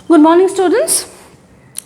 Good morning, students.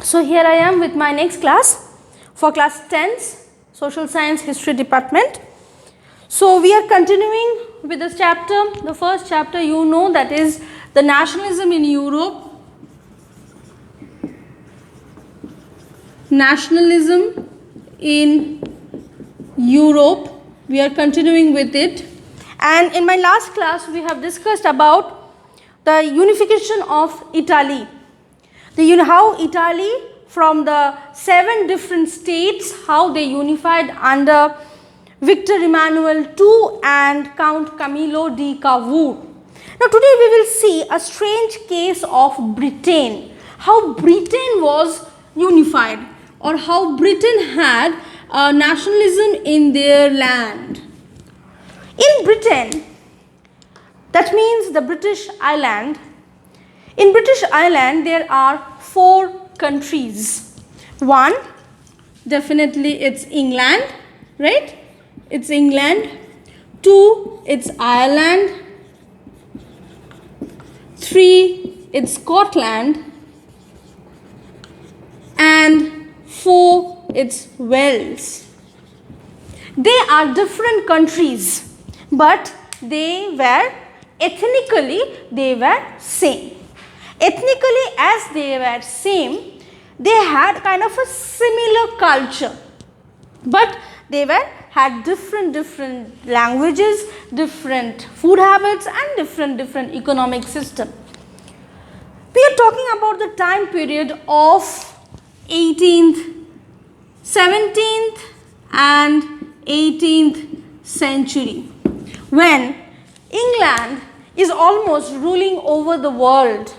So here I am with my next class for class 10's Social Science History Department. So we are continuing with this chapter. The first chapter you know, that is the nationalism in Europe. Nationalism in Europe. We are continuing with it. And in my last class we have discussed about the unification of Italy. How Italy from the 7 different states, how they unified under Victor Emmanuel II and Count Camillo di Cavour. Now today we will see a strange case of Britain, how Britain was unified or how Britain had nationalism in their land. In Britain, that means the British Island. In British Island there are 4 countries. One, definitely it's England, right? It's England. 2, it's Ireland. 3, it's Scotland. And 4, it's Wales. They are different countries, but they were ethnically same. Ethnically, as they were same, they had kind of a similar culture, but they had different languages, different food habits and different economic system. We are talking about the time period of 18th, 17th and 18th century, when England is almost ruling over the world.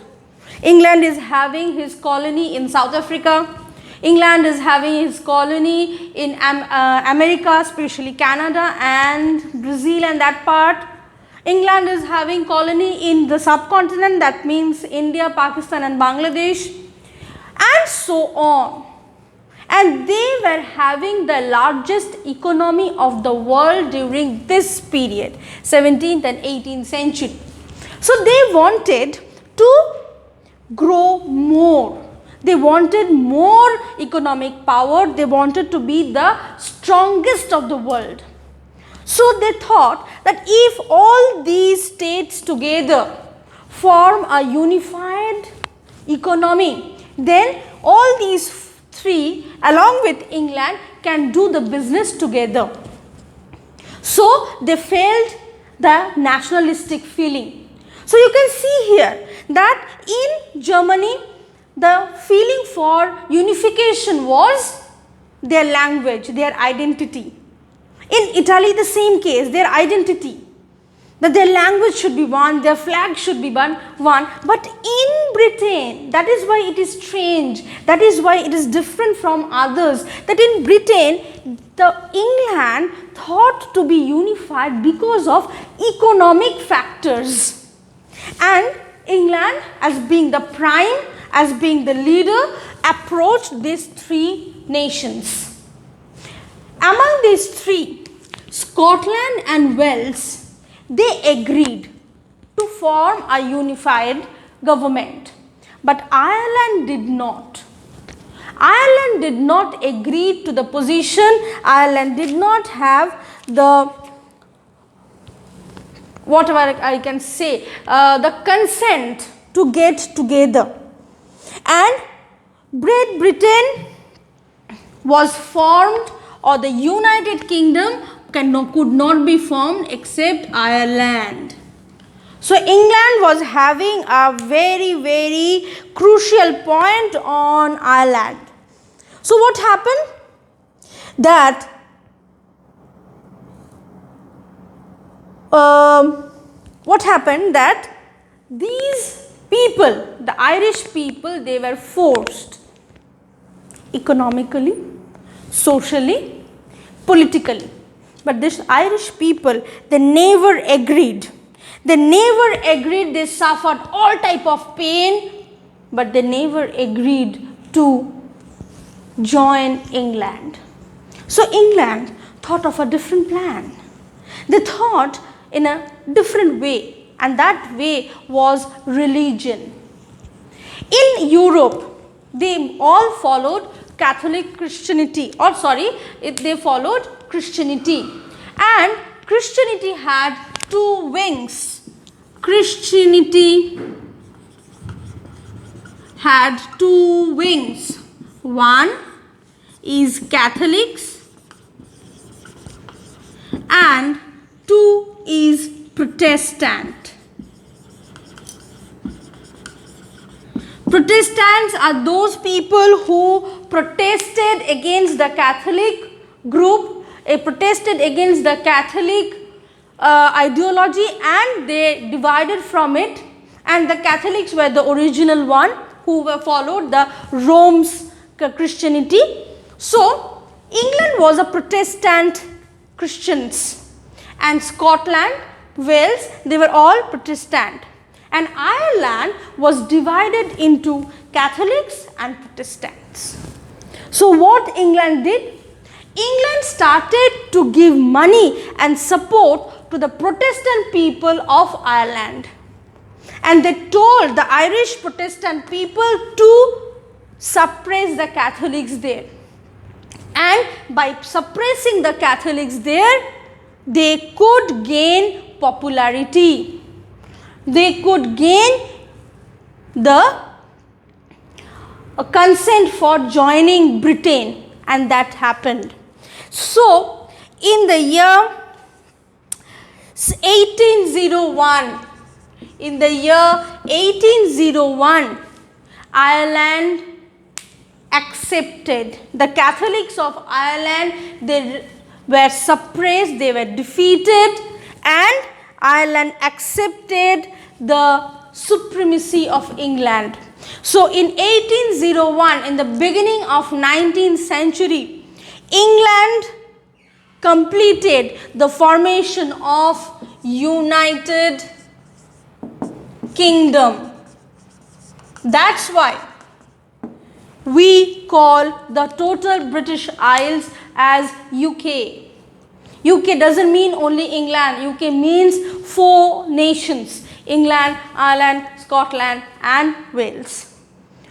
England is having his colony in South Africa. England is having his colony in America, especially Canada and Brazil and that part. England is having colony in the subcontinent, that means India, Pakistan and Bangladesh, and so on. And they were having the largest economy of the world during this period, 17th and 18th century. So they wanted to grow more. They wanted more economic power. They wanted to be the strongest of the world. So they thought that if all these states together form a unified economy, then all these 3 along with England can do the business together. So they felt the nationalistic feeling. So you can see here that in Germany the feeling for unification was their language, their identity. In Italy the same case, their identity, that their language should be one, their flag should be one. But in Britain, that is why it is strange, that is why it is different from others, that in Britain the England thought to be unified because of economic factors. And England, as being the prime, as being the leader, approached these 3 nations. Among these 3, Scotland and Wales, they agreed to form a unified government. But Ireland did not. Ireland did not agree to the position. Ireland did not have the, whatever I can say, the consent to get together. And Great Britain was formed, or the United Kingdom could not be formed except Ireland. So England was having a very crucial point on Ireland. So what happened? That these people, the Irish people, they were forced economically, socially, politically. But this Irish people, they never agreed. They suffered all type of pain, but they never agreed to join England. So England thought of a different plan. They thought in a different way, and that way was religion. In Europe, they all followed Catholic Christianity, or sorry, they followed Christianity, and Christianity had two wings. Christianity had two wings. One is Catholics and two is Protestant. Protestants are those people who protested against the Catholic group, protested against the Catholic ideology, and they divided from it, and the Catholics were the original one who were followed the Rome's Christianity. So England was a Protestant Christians, and Scotland, Wales, they were all Protestant, and Ireland was divided into Catholics and Protestants. So what England did? England started to give money and support to the Protestant people of Ireland, and they told the Irish Protestant people to suppress the Catholics there, and by suppressing the Catholics there, they could gain popularity, they could gain the consent for joining Britain, and that happened. So in the year 1801, Ireland accepted, the Catholics of Ireland, they were suppressed, they were defeated, and Ireland accepted the supremacy of England. So in 1801, in the beginning of 19th century, England completed the formation of United Kingdom. That's why we call the total British Isles as UK. UK doesn't mean only England. UK means 4 nations: England, Ireland, Scotland and Wales.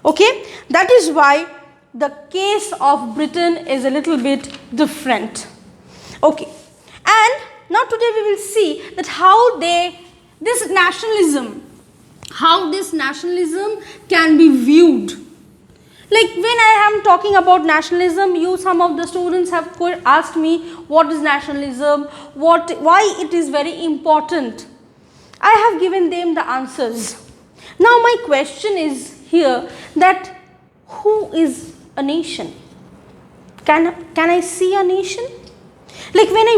Okay, that is why the case of Britain is a little bit different. Okay, and now today we will see that how this nationalism can be viewed. Like when I am talking about nationalism, some of the students have asked me what is nationalism, why it is very important. I have given them the answers. Now my question is here that who is a nation? Can I see a nation? Like when I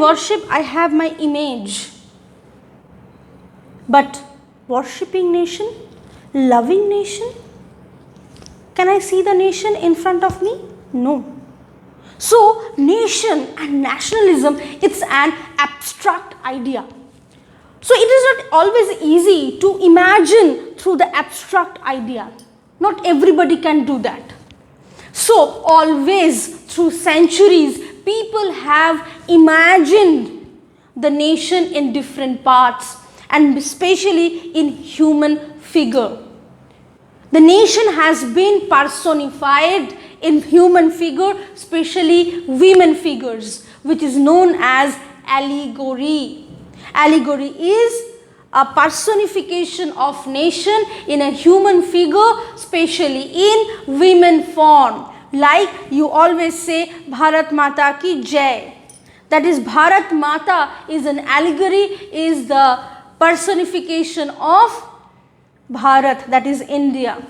worship, I have my image. But worshipping nation, loving nation, can I see the nation in front of me? No. So nation and nationalism, it's an abstract idea. So it is not always easy to imagine through the abstract idea. Not everybody can do that. So always through centuries, people have imagined the nation in different parts, and especially in human figure. The nation has been personified in human figure, especially women figures, which is known as allegory. Allegory is a personification of nation in a human figure, especially in women form. Like you always say, Bharat Mata ki Jai. That is, Bharat Mata is an allegory, is the personification of Bharat, that is India.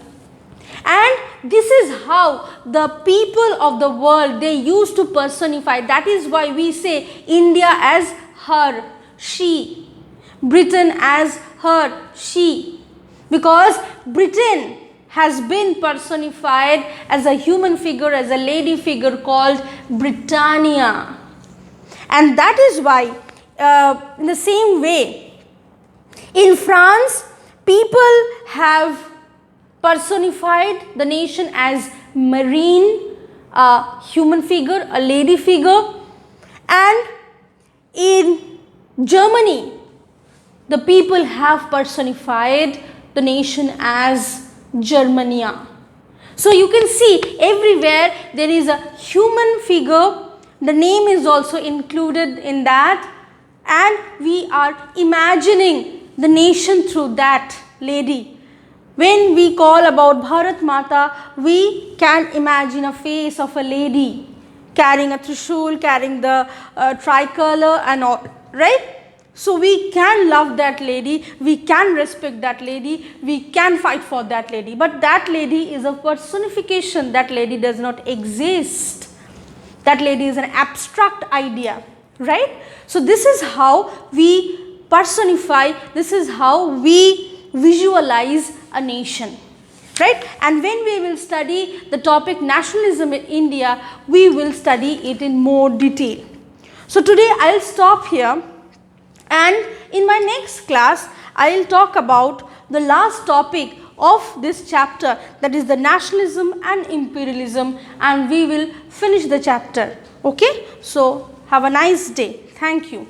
And this is how the people of the world, they used to personify. That is why we say India as her, she. Britain as her, she. Because Britain has been personified as a human figure, as a lady figure called Britannia. And that is why, in the same way, in France, people have personified the nation as Marine, a human figure, a lady figure. And in Germany, the people have personified the nation as Germania. So you can see everywhere there is a human figure, the name is also included in that, and we are imagining the nation through that lady. When we call about Bharat Mata, we can imagine a face of a lady carrying a trishul, carrying the tricolor and all, right? So we can love that lady, we can respect that lady, we can fight for that lady. But that lady is a personification, that lady does not exist. That lady is an abstract idea, right? So this is how we personify, this is how we visualize a nation, right? And when we will study the topic nationalism in India, we will study it in more detail. So today I will stop here, and in my next class I will talk about the last topic of this chapter, that is the nationalism and imperialism, and we will finish the chapter. Okay, so have a nice day. Thank you.